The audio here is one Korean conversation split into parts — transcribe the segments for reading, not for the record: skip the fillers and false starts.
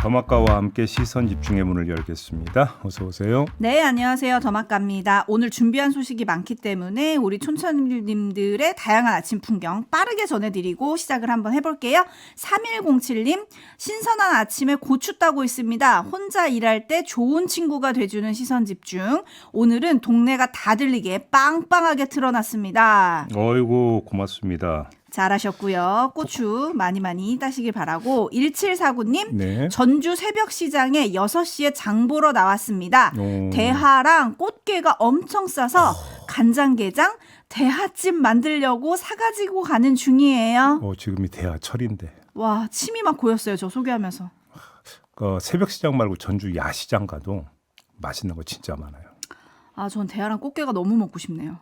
더마카와 함께 시선 집중의 문을 열겠습니다. 어서 오세요. 네, 안녕하세요. 더마카입니다. 오늘 준비한 소식이 많기 때문에 우리 촌철님들의 다양한 아침 풍경 빠르게 전해드리고 시작을 한번 해볼게요. 3107님, 신선한 아침에 고추 따고 있습니다. 혼자 일할 때 좋은 친구가 돼주는 시선 집중. 오늘은 동네가 다 들리게 빵빵하게 틀어놨습니다. 어이구 고맙습니다. 잘하셨고요. 고추 많이 따시길 바라고. 1749님, 네. 전주 새벽시장에 6시에 장 보러 나왔습니다. 오. 대하랑 꽃게가 엄청 싸서 간장게장, 대하찜 만들려고 사가지고 가는 중이에요. 지금이 대하철인데. 와, 침이 막 고였어요. 저 소개하면서. 새벽시장 말고 전주 야시장 가도 맛있는 거 진짜 많아요. 아, 전 대하랑 꽃게가 너무 먹고 싶네요.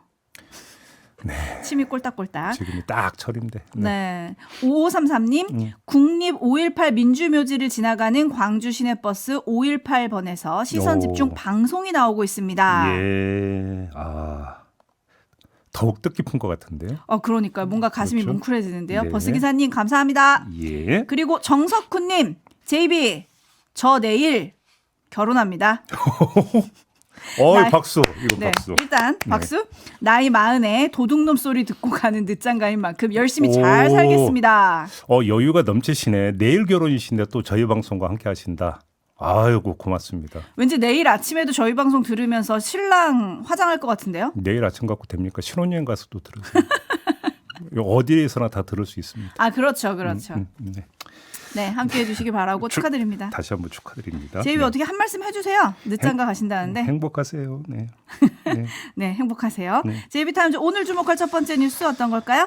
네. 침이 꼴딱꼴딱. 지금이 딱 철인데. 네. 5533님, 국립 5.18 민주묘지를 지나가는 광주 시내버스 518번에서 시선집중 방송이 나오고 있습니다. 예. 더욱 뜻깊은 것 같은데요. 그러니까요. 뭔가 가슴이 그렇죠? 뭉클해지는데요. 네. 버스기사님 감사합니다. 예. 그리고 정석훈님, JB, 저 내일 결혼합니다. 박수. 이거 네, 박수. 일단 네. 박수. 나이 40에 도둑놈 소리 듣고 가는 늦장가인 만큼 열심히 잘 살겠습니다. 여유가 넘치시네. 내일 결혼이신데 또 저희 방송과 함께 하신다. 아이고 고맙습니다. 왠지 내일 아침에도 저희 방송 들으면서 신랑 화장할 것 같은데요? 내일 아침 갖고 됩니까? 신혼여행 가서도 들으세요. 어디에서나 다 들을 수 있습니다. 아, 그렇죠. 네. 네, 함께해 주시기 바라고 축하드립니다. 다시 한번 축하드립니다. 제이비 네. 어떻게 한 말씀 해주세요. 늦장가 가신다는데. 행복하세요. 네. 네. 네, 행복하세요. 네. 제이비 타임즈 오늘 주목할 첫 번째 뉴스 어떤 걸까요?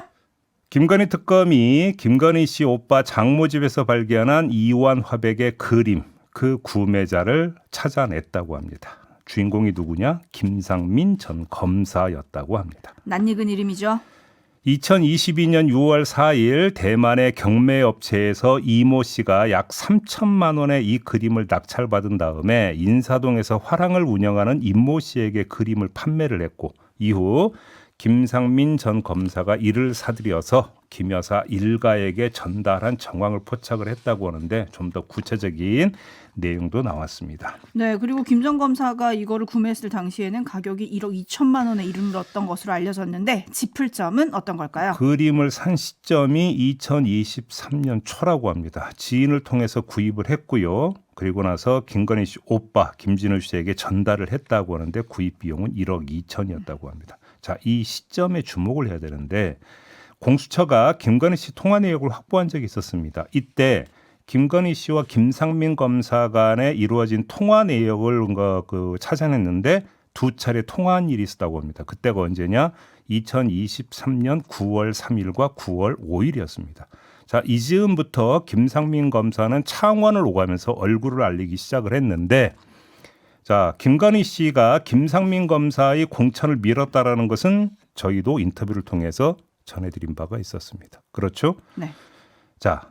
김건희 특검이 김건희 씨 오빠 장모 집에서 발견한 이완 화백의 그림, 그 구매자를 찾아냈다고 합니다. 주인공이 누구냐? 김상민 전 검사였다고 합니다. 낯익은 이름이죠. 2022년 6월 4일 대만의 경매업체에서 이모 씨가 약 3천만 원의 이 그림을 낙찰받은 다음에 인사동에서 화랑을 운영하는 임모 씨에게 그림을 판매를 했고 이후 김상민 전 검사가 이를 사들여서 김 여사 일가에게 전달한 정황을 포착을 했다고 하는데 좀 더 구체적인 내용도 나왔습니다. 네, 그리고 김 전 검사가 이거를 구매했을 당시에는 가격이 1억 2천만 원에 이르렀던 것으로 알려졌는데 짚을 점은 어떤 걸까요? 그림을 산 시점이 2023년 초라고 합니다. 지인을 통해서 구입을 했고요. 그리고 나서 김건희 씨 오빠 김진우 씨에게 전달을 했다고 하는데 구입 비용은 1억 2천이었다고 합니다. 자, 이 시점에 주목을 해야 되는데 공수처가 김건희 씨 통화 내역을 확보한 적이 있었습니다. 이때 김건희 씨와 김상민 검사 간에 이루어진 통화 내역을 찾아냈는데 두 차례 통화한 일이 있었다고 합니다. 그때가 언제냐? 2023년 9월 3일과 9월 5일이었습니다. 자, 이 즈음부터 김상민 검사는 창원을 오가면서 얼굴을 알리기 시작을 했는데 자, 김건희 씨가 김상민 검사의 공천을 밀었다라는 것은 저희도 인터뷰를 통해서 전해드린 바가 있었습니다. 그렇죠? 네. 자,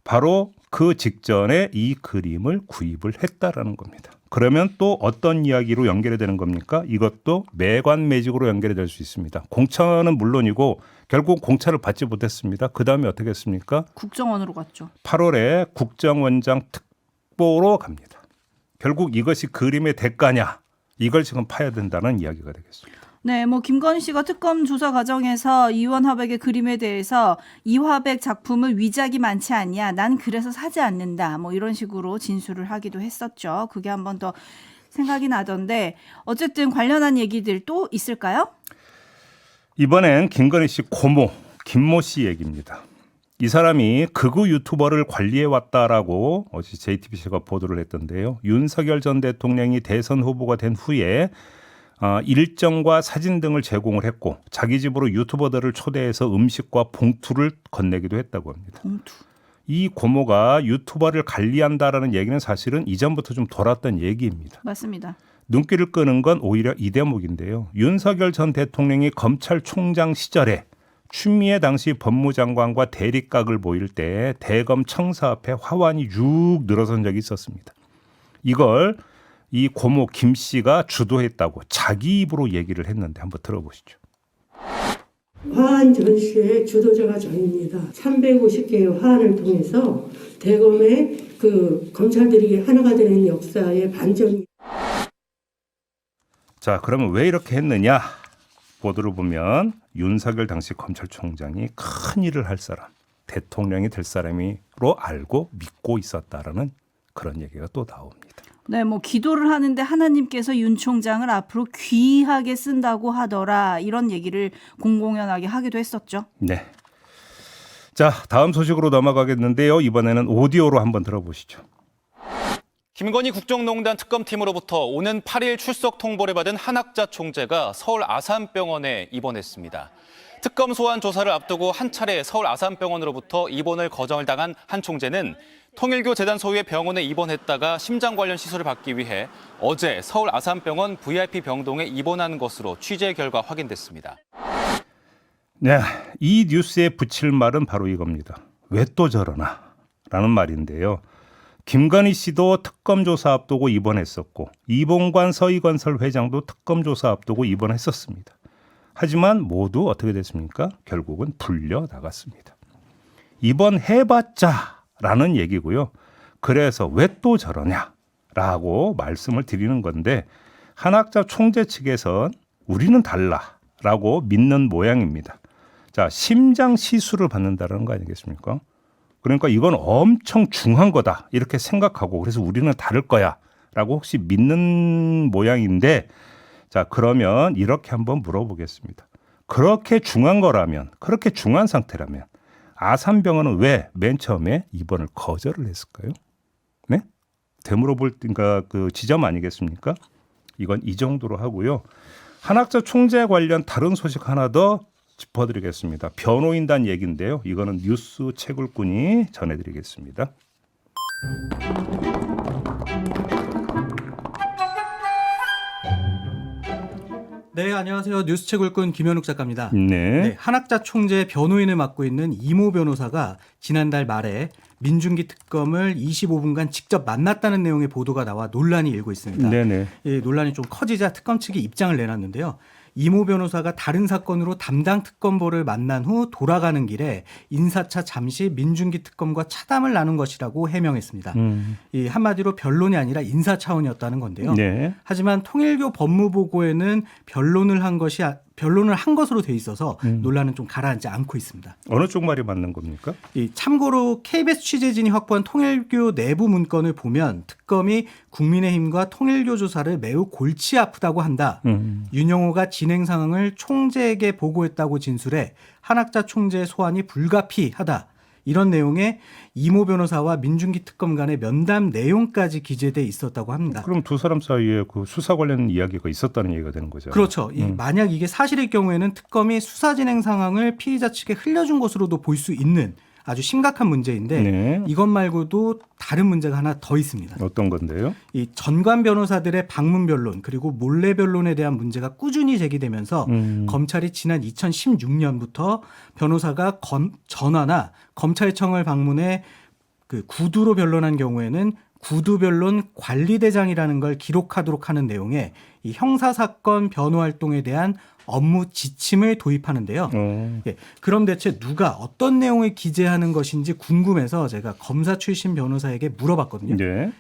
바로 그 직전에 이 그림을 구입을 했다라는 겁니다. 그러면 또 어떤 이야기로 연결이 되는 겁니까? 이것도 매관매직으로 연결이 될 수 있습니다. 공천은 물론이고 결국 공천을 받지 못했습니다. 그다음에 어떻게 했습니까? 국정원으로 갔죠. 8월에 국정원장 특보로 갑니다. 결국 이것이 그림의 대가냐? 이걸 지금 파야 된다는 이야기가 되겠습니다. 네, 김건희 씨가 특검 조사 과정에서 이완 화백의 그림에 대해서 이 화백 작품은 위작이 많지 않냐, 난 그래서 사지 않는다, 이런 식으로 진술을 하기도 했었죠. 그게 한 번 더 생각이 나던데 어쨌든 관련한 얘기들 또 있을까요? 이번엔 김건희 씨 고모 김모 씨 얘기입니다. 이 사람이 극우 유튜버를 관리해왔다라고 어제 JTBC가 보도를 했던데요. 윤석열 전 대통령이 대선 후보가 된 후에 일정과 사진 등을 제공을 했고 자기 집으로 유튜버들을 초대해서 음식과 봉투를 건네기도 했다고 합니다. 봉투. 이 고모가 유튜버를 관리한다라는 얘기는 사실은 이전부터 좀 돌았던 얘기입니다. 맞습니다. 눈길을 끄는 건 오히려 이 대목인데요. 윤석열 전 대통령이 검찰총장 시절에 추미애 당시 법무장관과 대립각을 보일 때 대검 청사 앞에 화환이 쭉 늘어선 적이 있었습니다. 이걸 이 고모 김 씨가 주도했다고 자기 입으로 얘기를 했는데 한번 들어보시죠. 화한 전시의 주도자가 저입니다. 350개의 화환을 통해서 대검의 검찰들이 하나가 되는 역사의 반전이. 자, 그러면 왜 이렇게 했느냐? 보도를 보면 윤석열 당시 검찰총장이 큰 일을 할 사람, 대통령이 될 사람으로 알고 믿고 있었다라는 그런 얘기가 또 나옵니다. 네, 뭐 기도를 하는데 하나님께서 윤 총장을 앞으로 귀하게 쓴다고 하더라. 이런 얘기를 공공연하게 하기도 했었죠. 네. 자, 다음 소식으로 넘어가겠는데요. 이번에는 오디오로 한번 들어보시죠. 김건희 국정농단 특검팀으로부터 오는 8일 출석 통보를 받은 한학자 총재가 서울 아산병원에 입원했습니다. 특검 소환 조사를 앞두고 한 차례 서울 아산병원으로부터 입원을 거절을 당한 한 총재는 통일교 재단 소유의 병원에 입원했다가 심장 관련 시술을 받기 위해 어제 서울 아산병원 VIP 병동에 입원한 것으로 취재 결과 확인됐습니다. 네, 이 뉴스에 붙일 말은 바로 이겁니다. 왜 또 저러나? 라는 말인데요. 김건희 씨도 특검 조사 앞두고 입원했었고 이봉관 서희건설 회장도 특검 조사 앞두고 입원했었습니다. 하지만 모두 어떻게 됐습니까? 결국은 불려 나갔습니다. 입원해봤자라는 얘기고요. 그래서 왜 또 저러냐라고 말씀을 드리는 건데 한학자 총재 측에선 우리는 달라라고 믿는 모양입니다. 자, 심장 시술을 받는다는 거 아니겠습니까? 그러니까 이건 엄청 중한 거다 이렇게 생각하고 그래서 우리는 다를 거야 라고 혹시 믿는 모양인데 자, 그러면 이렇게 한번 물어보겠습니다. 그렇게 중한 거라면 그렇게 중한 상태라면 아산병원은 왜 맨 처음에 입원을 거절을 했을까요? 네? 되물어볼 그 지점 아니겠습니까? 이건 이 정도로 하고요. 한학자 총재 관련 다른 소식 하나 더 짚어드리겠습니다. 변호인단 얘기인데요. 이거는 뉴스 채굴꾼이 전해드리겠습니다. 네, 안녕하세요. 뉴스 채굴꾼 김현욱 작가입니다. 네. 한학자 총재 변호인을 맡고 있는 이모 변호사가 지난달 말에 민중기 특검을 25분간 직접 만났다는 내용의 보도가 나와 논란이 일고 있습니다. 네네. 이 논란이 좀 커지자 특검 측이 입장을 내놨는데요. 이모 변호사가 다른 사건으로 담당 특검보를 만난 후 돌아가는 길에 인사차 잠시 민중기 특검과 차담을 나눈 것이라고 해명했습니다. 이 한마디로 변론이 아니라 인사 차원이었다는 건데요. 네. 하지만 통일교 법무보고에는 변론을 한 것으로 돼 있어서 논란은 좀 가라앉지 않고 있습니다. 어느 쪽 말이 맞는 겁니까? 참고로 KBS 취재진이 확보한 통일교 내부 문건을 보면 특검이 국민의힘과 통일교 조사를 매우 골치 아프다고 한다. 윤영호가 진행 상황을 총재에게 보고했다고 진술해 한학자 총재의 소환이 불가피하다. 이런 내용의 이모 변호사와 민중기 특검 간의 면담 내용까지 기재돼 있었다고 합니다. 그럼 두 사람 사이에 그 수사 관련 이야기가 있었다는 얘기가 되는 거죠. 그렇죠. 만약 이게 사실일 경우에는 특검이 수사 진행 상황을 피의자 측에 흘려준 것으로도 볼 수 있는 아주 심각한 문제인데 네. 이것 말고도 다른 문제가 하나 더 있습니다. 어떤 건데요? 이 전관 변호사들의 방문 변론 그리고 몰래 변론에 대한 문제가 꾸준히 제기되면서 검찰이 지난 2016년부터 변호사가 전화나 검찰청을 방문해 그 구두로 변론한 경우에는 구두 변론 관리대장이라는 걸 기록하도록 하는 내용의 이 형사사건 변호 활동에 대한 업무 지침을 도입하는데요. 예, 그럼 대체 누가 어떤 내용을 기재하는 것인지 궁금해서 제가 검사 출신 변호사에게 물어봤거든요. 네.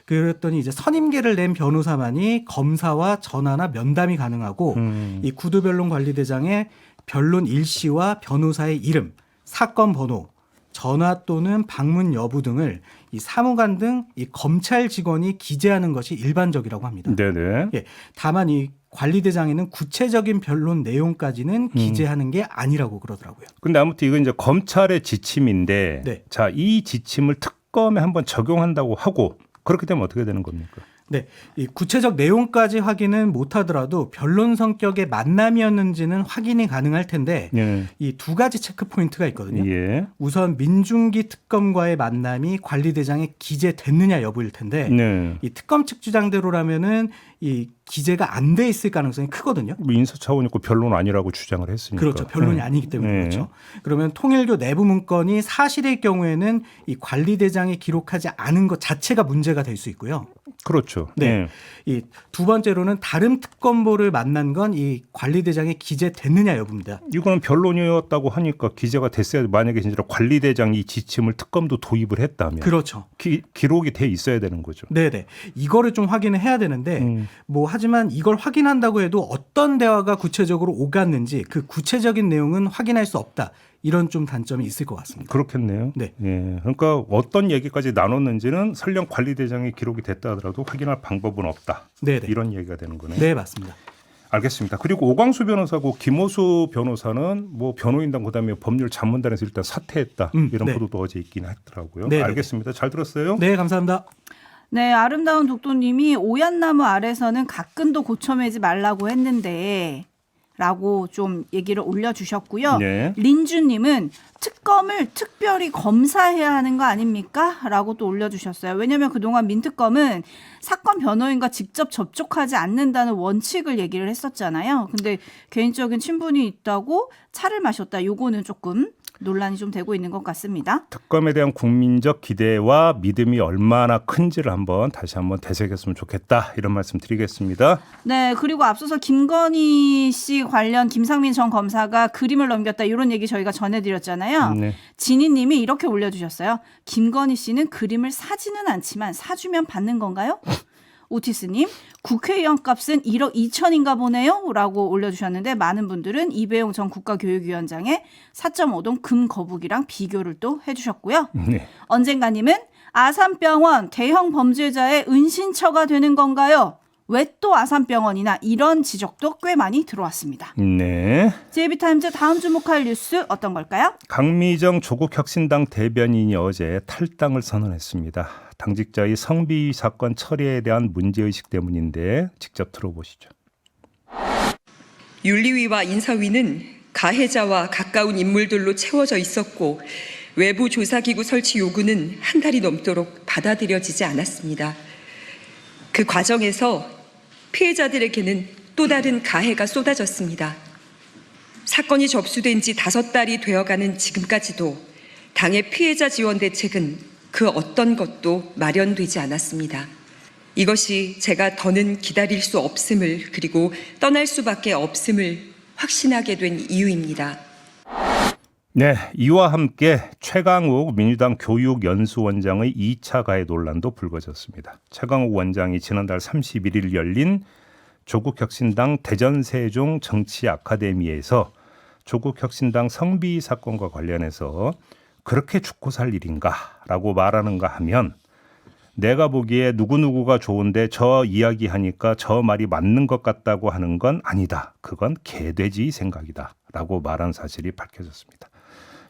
그랬더니 이제 선임계를 낸 변호사만이 검사와 전화나 면담이 가능하고 이 구두 변론 관리대장의 변론 일시와 변호사의 이름, 사건 번호, 전화 또는 방문 여부 등을 이 사무관 등 이 검찰 직원이 기재하는 것이 일반적이라고 합니다. 네네. 예, 다만 이 관리대장에는 구체적인 변론 내용까지는 기재하는 게 아니라고 그러더라고요. 근데 아무튼 이건 이제 검찰의 지침인데, 네. 자, 이 지침을 특검에 한번 적용한다고 하고 그렇게 되면 어떻게 되는 겁니까? 네, 이 구체적 내용까지 확인은 못하더라도 변론 성격의 만남이었는지는 확인이 가능할 텐데 예. 이 두 가지 체크 포인트가 있거든요. 예. 우선 민중기 특검과의 만남이 관리대장에 기재됐느냐 여부일 텐데 네. 이 특검 측 주장대로라면은 이 기재가 안 돼 있을 가능성이 크거든요. 뭐 인사 차원 있고 변론 아니라고 주장을 했으니까. 그렇죠. 변론이 네. 아니기 때문에 네. 그렇죠. 그러면 통일교 내부 문건이 사실일 경우에는 이 관리대장이 기록하지 않은 것 자체가 문제가 될 수 있고요. 그렇죠. 네. 이 두 번째로는 다른 특검보를 만난 건 이 관리대장에 기재됐느냐 여부입니다. 이거는 변론이었다고 하니까 기재가 됐어야 만약에 진짜 관리대장이 이 지침을 특검도 도입을 했다면 그렇죠. 기록이 돼 있어야 되는 거죠. 네네. 이거를 좀 확인을 해야 되는데 뭐 하지만 이걸 확인한다고 해도 어떤 대화가 구체적으로 오갔는지 그 구체적인 내용은 확인할 수 없다. 이런 좀 단점이 있을 것 같습니다. 그렇겠네요. 네. 예. 그러니까 어떤 얘기까지 나눴는지는 설령 관리대장이 기록이 됐다 하더라도 확인할 방법은 없다. 네네. 이런 얘기가 되는 거네요. 네, 맞습니다. 알겠습니다. 그리고 오광수 변호사고 김호수 변호사는 뭐 변호인단 그다음에 법률 자문단에서 일단 사퇴했다. 이런 네. 보도도 어제 있긴 했더라고요. 네네네. 알겠습니다. 잘 들었어요? 네, 감사합니다. 네, 아름다운 독도님이 오얏나무 아래서는 가끈도 고쳐매지 말라고 했는데 라고 좀 얘기를 올려주셨고요. 네. 린주님은 특검을 특별히 검사해야 하는 거 아닙니까? 라고 또 올려주셨어요. 왜냐하면 그동안 민특검은 사건 변호인과 직접 접촉하지 않는다는 원칙을 얘기를 했었잖아요. 근데 개인적인 친분이 있다고 차를 마셨다. 요거는 조금 논란이 좀 되고 있는 것 같습니다. 특검에 대한 국민적 기대와 믿음이 얼마나 큰지를 다시 한번 되새겼으면 좋겠다. 이런 말씀 드리겠습니다. 네, 그리고 앞서서 김건희 씨 관련 김상민 전 검사가 그림을 넘겼다 이런 얘기 저희가 전해드렸잖아요. 네. 진희님이 이렇게 올려주셨어요. 김건희 씨는 그림을 사지는 않지만 사주면 받는 건가요? 오티스님, 국회의원 값은 1억 2천인가 보네요? 라고 올려주셨는데 많은 분들은 이배용 전 국가교육위원장의 4.5동 금 거북이랑 비교를 또 해주셨고요. 네. 언젠가님은 아산병원 대형 범죄자의 은신처가 되는 건가요? 왜 또 아산병원이나 이런 지적도 꽤 많이 들어왔습니다. 네. JB타임즈 다음 주목할 뉴스 어떤 걸까요? 강미정 조국혁신당 대변인이 어제 탈당을 선언했습니다. 당직자의 성비위 사건 처리에 대한 문제의식 때문인데 직접 들어보시죠. 윤리위와 인사위는 가해자와 가까운 인물들로 채워져 있었고 외부 조사기구 설치 요구는 한 달이 넘도록 받아들여지지 않았습니다. 그 과정에서 피해자들에게는 또 다른 가해가 쏟아졌습니다. 사건이 접수된 지 5달이 되어가는 지금까지도 당의 피해자 지원 대책은 그 어떤 것도 마련되지 않았습니다. 이것이 제가 더는 기다릴 수 없음을 그리고 떠날 수밖에 없음을 확신하게 된 이유입니다. 네, 이와 함께 최강욱 민주당 교육연수원장의 2차 가해 논란도 불거졌습니다. 최강욱 원장이 지난달 31일 열린 조국혁신당 대전세종 정치아카데미에서 조국혁신당 성비위 사건과 관련해서 그렇게 죽고 살 일인가라고 말하는가 하면 내가 보기에 누구누구가 좋은데 저 이야기하니까 저 말이 맞는 것 같다고 하는 건 아니다. 그건 개돼지 생각이다. 라고 말한 사실이 밝혀졌습니다.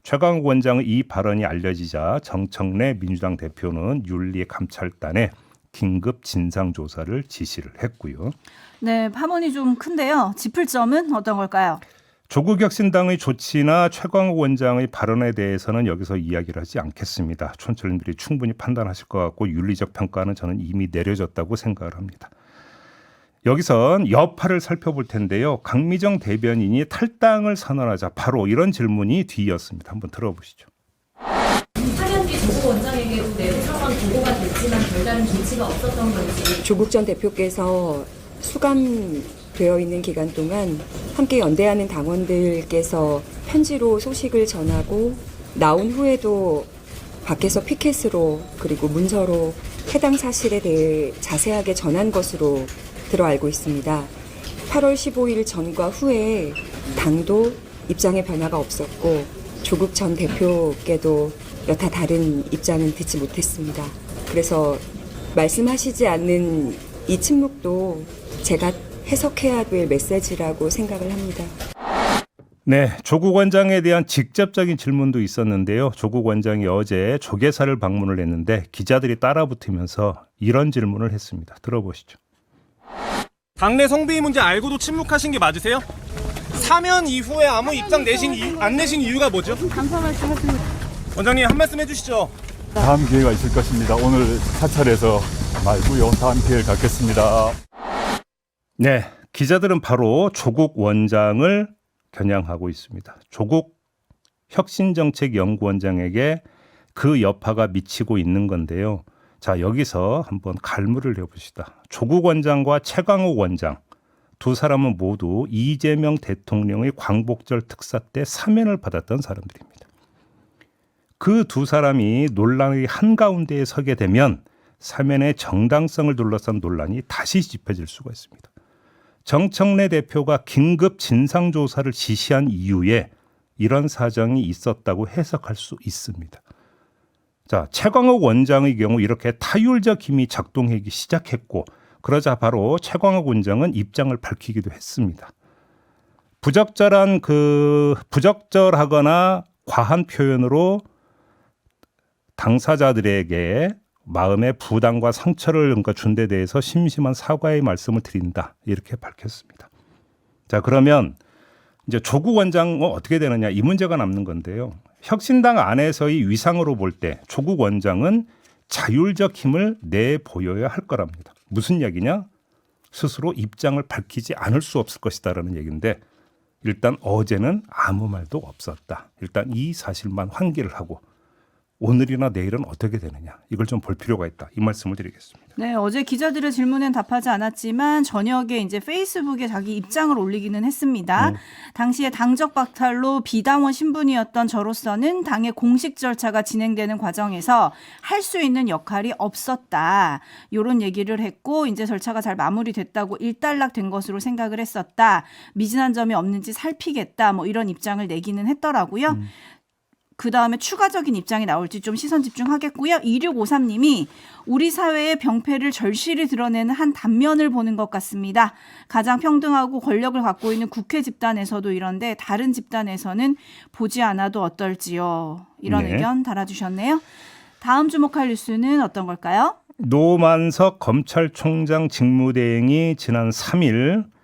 최강욱 원장의 이 발언이 알려지자 정청래 민주당 대표는 윤리감찰단에 긴급 진상조사를 지시를 했고요. 네, 파문이 좀 큰데요. 짚을 점은 어떤 걸까요? 조국혁신당의 조치나 최강욱 원장의 발언에 대해서는 여기서 이야기를 하지 않겠습니다. 촌철님들이 충분히 판단하실 것 같고 윤리적 평가는 저는 이미 내려졌다고 생각을 합니다. 여기선 여파를 살펴볼 텐데요. 강미정 대변인이 탈당을 선언하자 바로 이런 질문이 뒤이었습니다. 한번 들어보시죠. 하현기 조국 원장에게도 내부 상황 보고가 됐지만 별다른 조치가 없었던 건지. 조국 전 대표께서 수감되어 있는 기간 동안 함께 연대하는 당원들께서 편지로 소식을 전하고 나온 후에도 밖에서 피켓으로 그리고 문서로 해당 사실에 대해 자세하게 전한 것으로 들어 알고 있습니다. 8월 15일 전과 후에 당도 입장의 변화가 없었고 조국 전 대표께도 여타 다른 입장은 듣지 못했습니다. 그래서 말씀하시지 않는 이 침묵도 제가 해석해야 될 메시지라고 생각을 합니다. 네, 조국 원장에 대한 직접적인 질문도 있었는데요. 조국 원장이 어제 조계사를 방문을 했는데 기자들이 따라붙으면서 이런 질문을 했습니다. 들어보시죠. 당내 성비위 문제 알고도 침묵하신 게 맞으세요? 사면 이후에 아무 입장 안 내신 이유가 뭐죠? 감사 말씀하십니다. 원장님 한 말씀 해주시죠. 다음 기회가 있을 것입니다. 오늘 사찰에서 말고요. 다음 기회를 갖겠습니다. 네, 기자들은 바로 조국 원장을 겨냥하고 있습니다. 조국 혁신정책연구원장에게 그 여파가 미치고 있는 건데요. 자, 여기서 한번 갈무리를 해봅시다. 조국 원장과 최강욱 원장 두 사람은 모두 이재명 대통령의 광복절 특사 때 사면을 받았던 사람들입니다. 그 두 사람이 논란의 한가운데에 서게 되면 사면의 정당성을 둘러싼 논란이 다시 짚어질 수가 있습니다. 정청래 대표가 긴급 진상조사를 지시한 이유에 이런 사정이 있었다고 해석할 수 있습니다. 자, 최광욱 원장의 경우 이렇게 타율적 힘이 작동하기 시작했고 그러자 바로 최광욱 원장은 입장을 밝히기도 했습니다. 부적절하거나 과한 표현으로 당사자들에게 마음의 부담과 상처를 준 데 대해서 심심한 사과의 말씀을 드린다. 이렇게 밝혔습니다. 자, 그러면 이제 조국 원장은 어떻게 되느냐 이 문제가 남는 건데요. 혁신당 안에서의 위상으로 볼 때 조국 원장은 자율적 힘을 내보여야 할 거랍니다. 무슨 얘기냐? 스스로 입장을 밝히지 않을 수 없을 것이다라는 얘기인데 일단 어제는 아무 말도 없었다. 일단 이 사실만 환기를 하고 오늘이나 내일은 어떻게 되느냐 이걸 좀 볼 필요가 있다. 이 말씀을 드리겠습니다. 네, 어제 기자들의 질문엔 답하지 않았지만 저녁에 이제 페이스북에 자기 입장을 올리기는 했습니다. 당시에 당적 박탈로 비당원 신분이었던 저로서는 당의 공식 절차가 진행되는 과정에서 할 수 있는 역할이 없었다. 이런 얘기를 했고 이제 절차가 잘 마무리됐다고 일단락된 것으로 생각을 했었다. 미진한 점이 없는지 살피겠다. 뭐 이런 입장을 내기는 했더라고요. 그 다음에 추가적인 입장이 나올지 좀 시선 집중하겠고요. 2653님이 우리 사회의 병폐를 절실히 드러내는 한 단면을 보는 것 같습니다. 가장 평등하고 권력을 갖고 있는 국회 집단에서도 이런데 다른 집단에서는 보지 않아도 어떨지요. 이런 네. 의견 달아주셨네요. 다음 주목할 뉴스는 어떤 걸까요? 노만석 검찰총장 직무대행이 지난 3일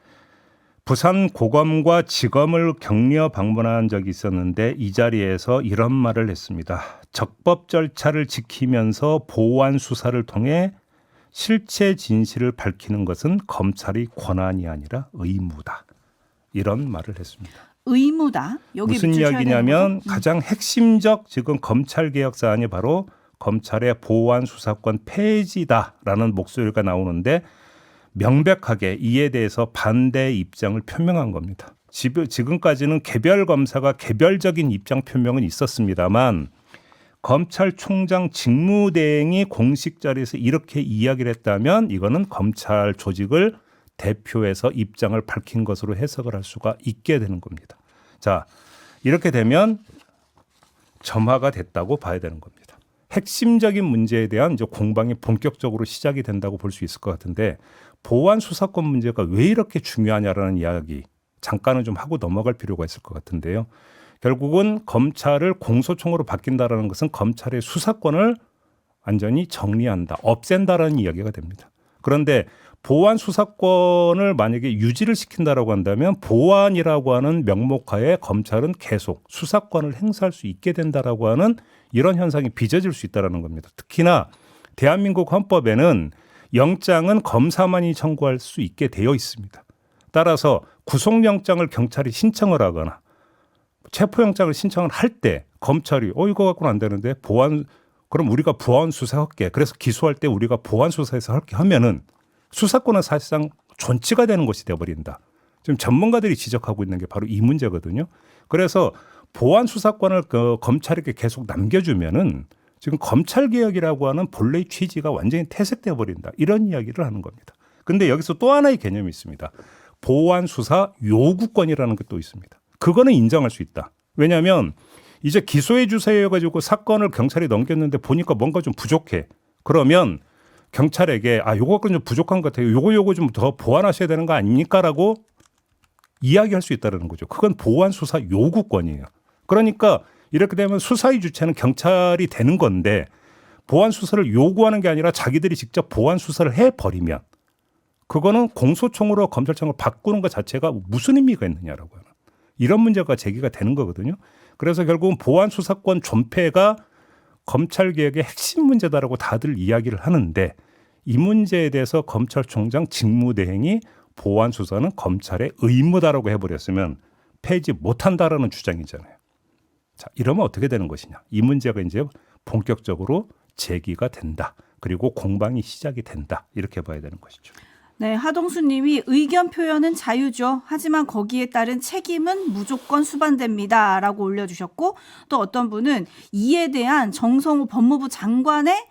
부산 고검과 지검을 격려 방문한 적이 있었는데 이 자리에서 이런 말을 했습니다. 적법 절차를 지키면서 보완 수사를 통해 실체 진실을 밝히는 것은 검찰의 권한이 아니라 의무다. 이런 말을 했습니다. 의무다. 여기 무슨 밑줄 쳐야 되는 이야기냐면 거죠? 가장 핵심적 지금 검찰개혁 사안이 바로 검찰의 보완 수사권 폐지다라는 목소리가 나오는데 명백하게 이에 대해서 반대 입장을 표명한 겁니다. 지금까지는 개별 검사가 개별적인 입장 표명은 있었습니다만 검찰총장 직무대행이 공식 자리에서 이렇게 이야기를 했다면 이거는 검찰 조직을 대표해서 입장을 밝힌 것으로 해석을 할 수가 있게 되는 겁니다. 자, 이렇게 되면 점화가 됐다고 봐야 되는 겁니다. 핵심적인 문제에 대한 이제 공방이 본격적으로 시작이 된다고 볼 수 있을 것 같은데 보완 수사권 문제가 왜 이렇게 중요하냐라는 이야기 잠깐은 좀 하고 넘어갈 필요가 있을 것 같은데요. 결국은 검찰을 공소청으로 바뀐다라는 것은 검찰의 수사권을 완전히 정리한다, 없앤다라는 이야기가 됩니다. 그런데 보완 수사권을 만약에 유지를 시킨다라고 한다면 보완이라고 하는 명목하에 검찰은 계속 수사권을 행사할 수 있게 된다라고 하는 이런 현상이 빚어질 수 있다라는 겁니다. 특히나 대한민국 헌법에는 영장은 검사만이 청구할 수 있게 되어 있습니다. 따라서 구속영장을 경찰이 신청을 하거나 체포영장을 신청을 할 때 검찰이 이거 갖고는 안 되는데 그럼 우리가 보완 수사할게. 그래서 기소할 때 우리가 보완 수사해서 할게 하면은 수사권은 사실상 존치가 되는 것이 되어버린다. 지금 전문가들이 지적하고 있는 게 바로 이 문제거든요. 그래서 보완 수사권을 검찰에게 계속 남겨주면은 지금 검찰개혁이라고 하는 본래의 취지가 완전히 퇴색되어 버린다. 이런 이야기를 하는 겁니다. 그런데 여기서 또 하나의 개념이 있습니다. 보완 수사 요구권이라는 게 또 있습니다. 그거는 인정할 수 있다. 왜냐하면 이제 기소해 주세요 해가지고 사건을 경찰에 넘겼는데 보니까 뭔가 좀 부족해. 그러면 경찰에게 요거 좀 부족한 것 같아요. 요거 좀 더 보완하셔야 되는 거 아닙니까라고 이야기할 수 있다는 거죠. 그건 보완 수사 요구권이에요. 그러니까 이렇게 되면 수사의 주체는 경찰이 되는 건데 보완 수사를 요구하는 게 아니라 자기들이 직접 보완 수사를 해버리면 그거는 공소청으로 검찰청을 바꾸는 것 자체가 무슨 의미가 있느냐라고 하는 이런 문제가 제기가 되는 거거든요. 그래서 결국은 보완 수사권 존폐가 검찰개혁의 핵심 문제다라고 다들 이야기를 하는데 이 문제에 대해서 검찰총장 직무대행이 보완 수사는 검찰의 의무다라고 해버렸으면 폐지 못한다라는 주장이잖아요. 자, 이러면 어떻게 되는 것이냐. 이 문제가 이제 본격적으로 제기가 된다. 그리고 공방이 시작이 된다. 이렇게 봐야 되는 것이죠. 네, 하동수 님이 의견 표현은 자유죠. 하지만 거기에 따른 책임은 무조건 수반됩니다. 라고 올려주셨고, 또 어떤 분은 이에 대한 정성호 법무부 장관의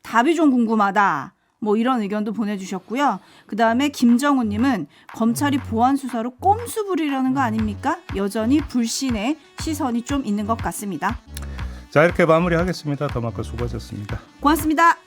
답이 좀 궁금하다. 뭐 이런 의견도 보내주셨고요. 그다음에 김정훈 님은 검찰이 보안 수사로 꼼수 부리려는 거 아닙니까? 여전히 불신의 시선이 좀 있는 것 같습니다. 자, 이렇게 마무리하겠습니다. 더마카 수고하셨습니다. 고맙습니다.